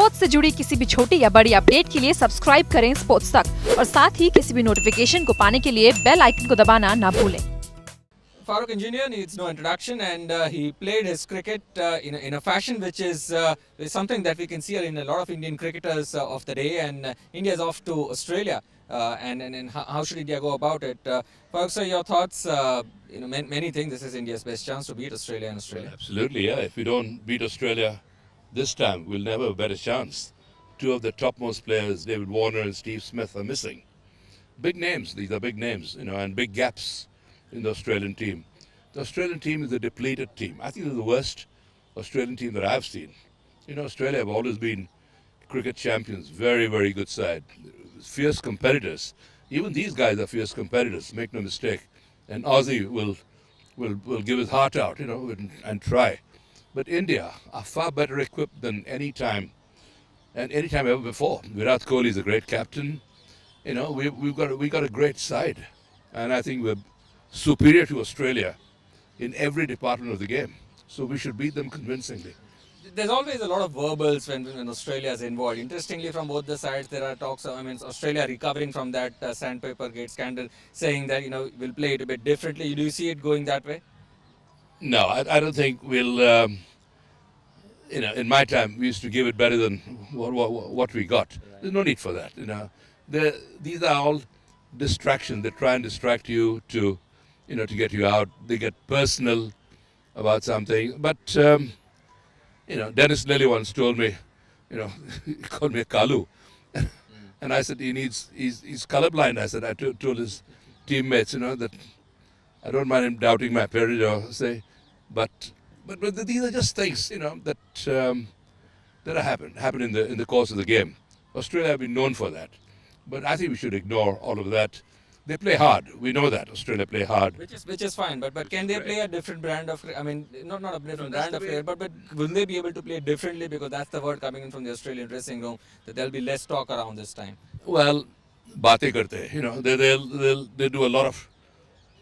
Sports से जुड़ी किसी भी छोटी या बड़ी अपडेट के लिए सब्सक्राइब करें स्पोर्ट्स तक और साथ ही किसी भी नोटिफिकेशन को पाने के लिए बेल आइकन को दबाना ना भूलें। Farokh Engineer needs no introduction, and he played his cricket in a fashion which is something that we can see in a lot of Indian cricketers of the day. And India is off to Australia, and how should India go about it? Farokh, sir, your thoughts? Many think this is India's best chance to beat Australia in Australia. Absolutely, yeah. If we don't beat Australia this time, we'll never have a better chance. Two of the topmost players, David Warner and Steve Smith, are missing. Big names, these are big names, and big gaps in the Australian team. The Australian team is a depleted team. I think it's the worst Australian team that I've seen. Australia have always been cricket champions, very, very good side, fierce competitors. Even these guys are fierce competitors, make no mistake. And Aussie will give his heart out, and try. But India are far better equipped than any time ever before. Virat Kohli is a great captain. We've got a great side, and I think we're superior to Australia in every department of the game. So we should beat them convincingly. There's always a lot of verbals when Australia is involved. Interestingly, from both the sides, there are talks. Australia recovering from that Sandpaper Gate scandal, saying that we'll play it a bit differently. Do you see it going that way? No, I don't think we'll. In my time, we used to give it better than what we got. Right. There's no need for that. These are all distractions. They try and distract you to get you out. They get personal about something. But Dennis Lilly once told me, he called me a Kalu, and I said he's colorblind. I said I told his teammates, that I don't mind him doubting my parents or say, but these are just things, that happen in the course of the game. Australia have been known for that, but I think we should ignore all of that. They play hard. We know that Australia play hard, which is fine. But can they play a different brand of? Not a different brand of player, but will they be able to play differently? Because that's the word coming in from the Australian dressing room, that there'll be less talk around this time. Well, baate karte. They do a lot of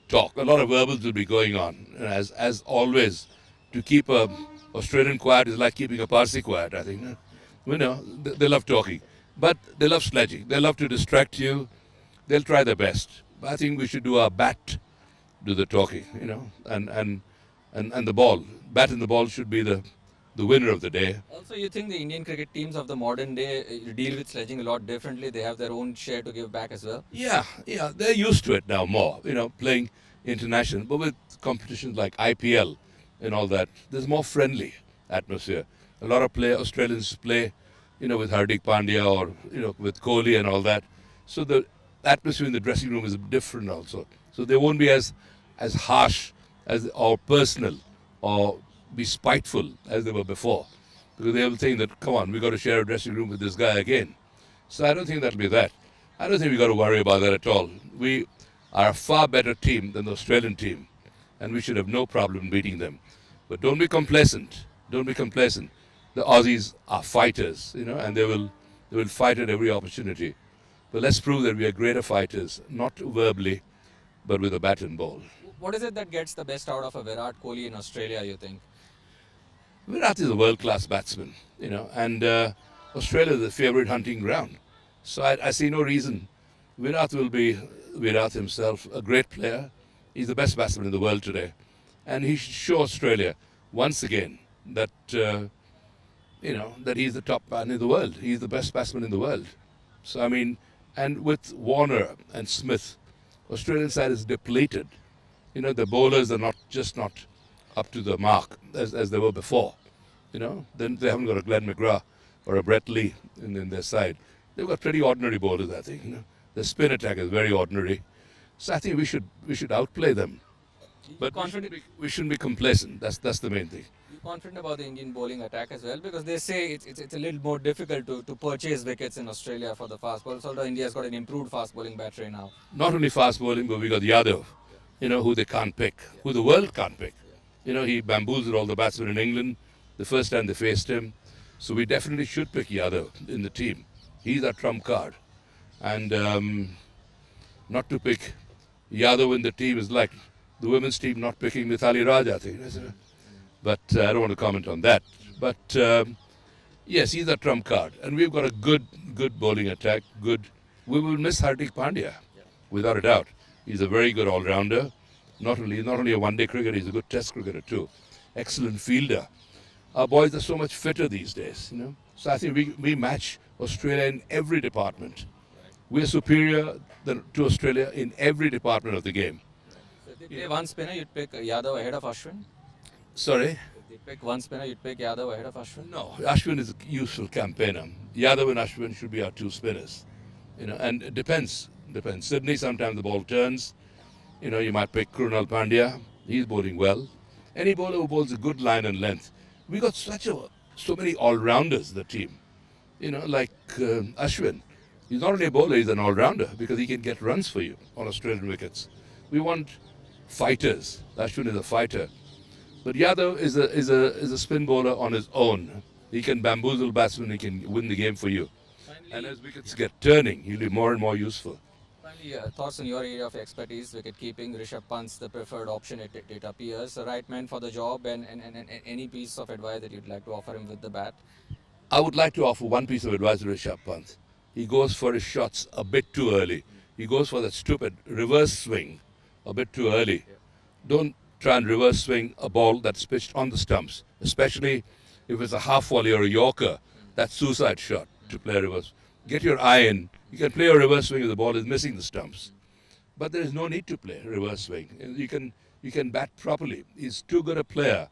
talk. A lot of verbals will be going on, as always. To keep a Australian quiet is like keeping a Parsi quiet. I think. They love talking, but they love sledging. They love to distract you. They'll try their best. But I think we should do our bat, do the talking, and the ball. Bat and the ball should be the winner of the day. Also, you think the Indian cricket teams of the modern day deal with sledging a lot differently? They have their own share to give back as well? Yeah, they're used to it now more, playing international. But with competitions like IPL and all that, there's more friendly atmosphere. A lot of Australians play, with Hardik Pandya or, with Kohli and all that. So the atmosphere in the dressing room is different also. So they won't be as harsh or personal or be spiteful as they were before. Because they will think that, come on, we got to share a dressing room with this guy again. So I don't think that'll be that. I don't think we got to worry about that at all. We are a far better team than the Australian team, and we should have no problem beating them. But don't be complacent. Don't be complacent. The Aussies are fighters, and they will fight at every opportunity. But let's prove that we are greater fighters, not verbally, but with a bat and ball. What is it that gets the best out of a Virat Kohli in Australia, you think? Virat is a world-class batsman, and Australia is the favourite hunting ground. So I see no reason. Virat will be Virat himself, a great player. He's the best batsman in the world today. And he should show Australia once again that, that he's the top man in the world. He's the best batsman in the world. So, and with Warner and Smith, Australian side is depleted. The bowlers are not up to the mark as they were before. Then they haven't got a Glenn McGrath or a Brett Lee in their side. They've got pretty ordinary bowlers, I think. The spin attack is very ordinary. So I think we should outplay them. But we shouldn't be complacent. That's the main thing. You're confident about the Indian bowling attack as well, because they say it's a little more difficult to purchase wickets in Australia for the fast bowlers. Although India's got an improved fast bowling battery now. Not only fast bowling, but we got Yadav, who they can't pick, who the world can't pick. He bamboozled all the batsmen in England the first time they faced him. So we definitely should pick Yadav in the team. He's our trump card. And not to pick Yadav in the team is like the women's team not picking Mithali Raj, I think. But I don't want to comment on that. But Yes, he's a trump card, and we've got a good bowling attack. Good. We will miss Hardik Pandya, without a doubt. He's a very good all-rounder. Not only a one-day cricketer, he's a good Test cricketer too. Excellent fielder. Our boys are so much fitter these days, you know. So I think we match Australia in every department. We're superior to Australia in every department of the game. So if they play one spinner, you'd pick Yadav ahead of Ashwin. Sorry? If they pick one spinner, you'd pick Yadav ahead of Ashwin. No, Ashwin is a useful campaigner. Yadav and Ashwin should be our two spinners. You know, and it depends. Sydney, sometimes the ball turns. You know, you might pick Krunal Pandya. He's bowling well. Any bowler who bowls a good line and length. We got so many all-rounders in the team. You know, like Ashwin. He's not only a bowler, he's an all-rounder because he can get runs for you on Australian wickets. We want fighters. Ashwin is a fighter. But Yadav is a spin bowler on his own. He can bamboozle batsmen, he can win the game for you. And as wickets get turning, he'll be more and more useful. Finally, thoughts on your area of expertise, wicket keeping. Rishabh Pant's the preferred option, it appears. The right man for the job, and any piece of advice that you'd like to offer him with the bat. I would like to offer one piece of advice to Rishabh Pant. He goes for his shots a bit too early. He goes for that stupid reverse swing a bit too early. Don't try and reverse swing a ball that's pitched on the stumps, especially if it's a half volley or a yorker. That's suicide shot to play reverse. Get your eye in. You can play a reverse swing if the ball is missing the stumps. But there is no need to play reverse swing. You can bat properly. He's too good a player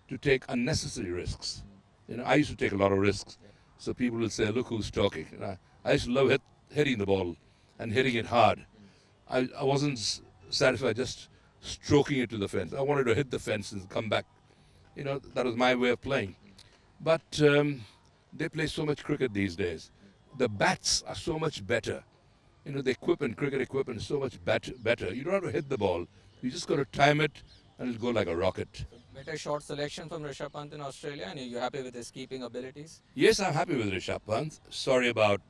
to take unnecessary risks. You know, I used to take a lot of risks. So people will say, look who's talking. And I used to love hitting the ball and hitting it hard. I wasn't satisfied just stroking it to the fence. I wanted to hit the fence and come back. You know, that was my way of playing. But they play so much cricket these days. The bats are so much better. You know, the cricket equipment is so much better. You don't have to hit the ball. You just got to time it and it'll go like a rocket. Better short selection from Rishabh Pant in Australia, and are you happy with his keeping abilities? Yes, I'm happy with Rishabh Pant. Sorry about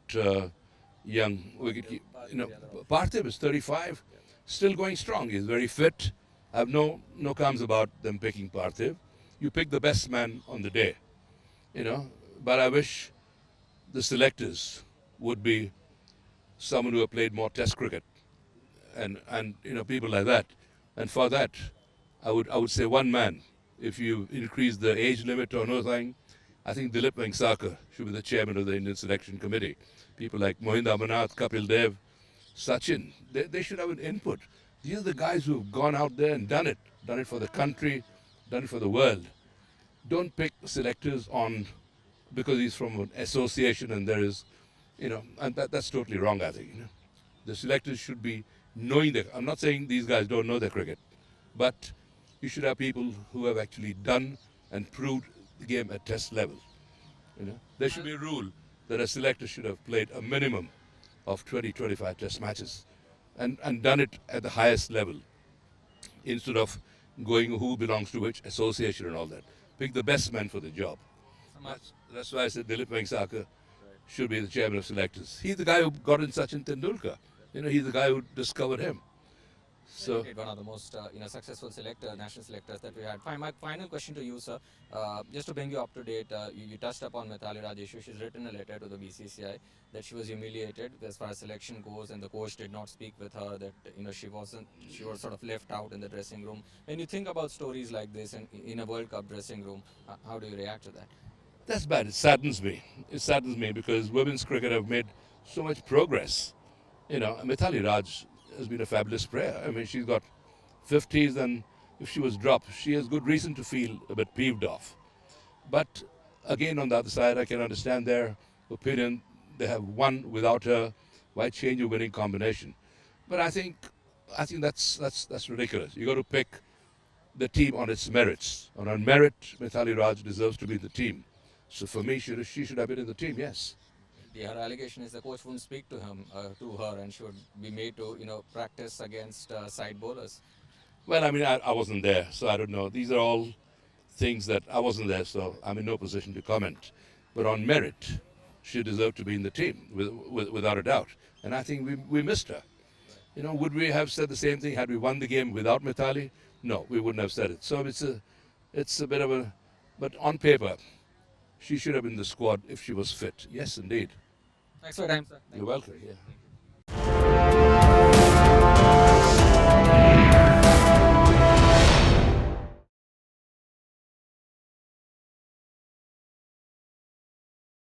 young wicketkeeper. You know, Parthiv is 35, still going strong. He's very fit. I have no qualms about them picking Parthiv. You pick the best man on the day, you know. But I wish the selectors would be someone who have played more Test cricket, and you know, people like that. And for that, I would say one man. If you increase the age limit or anything, I think Dilip Vengsarkar should be the chairman of the Indian Selection Committee. People like Mohind Amanath, Kapil Dev, Sachin, they should have an input. These are the guys who have gone out there and done it for the country, done it for the world. Don't pick selectors on because he's from an association and there is, you know, and that's totally wrong, I think. You know? The selectors should be knowing their, I'm not saying these guys don't know their cricket, but you should have people who have actually done and proved the game at Test level. You know, there should be a rule that a selector should have played a minimum of 20-25 Test matches and done it at the highest level instead of going who belongs to which association and all that. Pick the best man for the job. That's why I said Dilip Vengsarkar should be the chairman of selectors. He's the guy who got in Sachin Tendulkar. You know, he's the guy who discovered him. So One of the most successful national selectors that we had. My final question to you, sir, just to bring you up to date, you touched upon Mithali Raj issue. She's written a letter to the BCCI that she was humiliated as far as selection goes, and the coach did not speak with her. That she was sort of left out in the dressing room. When you think about stories like this in a World Cup dressing room, how do you react to that? that's bad. It saddens me. It saddens me because women's cricket have made so much progress. You know, Mithali Raj has been a fabulous player. I mean, she's got 50s, and if she was dropped, she has good reason to feel a bit peeved off. But again, on the other side, I can understand their opinion. They have won without her. Why change a winning combination? But I think that's ridiculous. You got to pick the team on its merits. And on merit, Mithali Raj deserves to be in the team. So for me, she should have been in the team. Yes. Her allegation is the coach wouldn't speak to her, and she would be made to practice against side bowlers. Well, I mean, I wasn't there, so I don't know. These are all things that I wasn't there, so I'm in no position to comment. But on merit, she deserved to be in the team, without a doubt. And I think we missed her. You know, would we have said the same thing had we won the game without Mithali? No, we wouldn't have said it. So it's a bit of a, but on paper, she should have been in the squad if she was fit. Yes, indeed. Thanks for your time, sir. You're welcome. Yeah.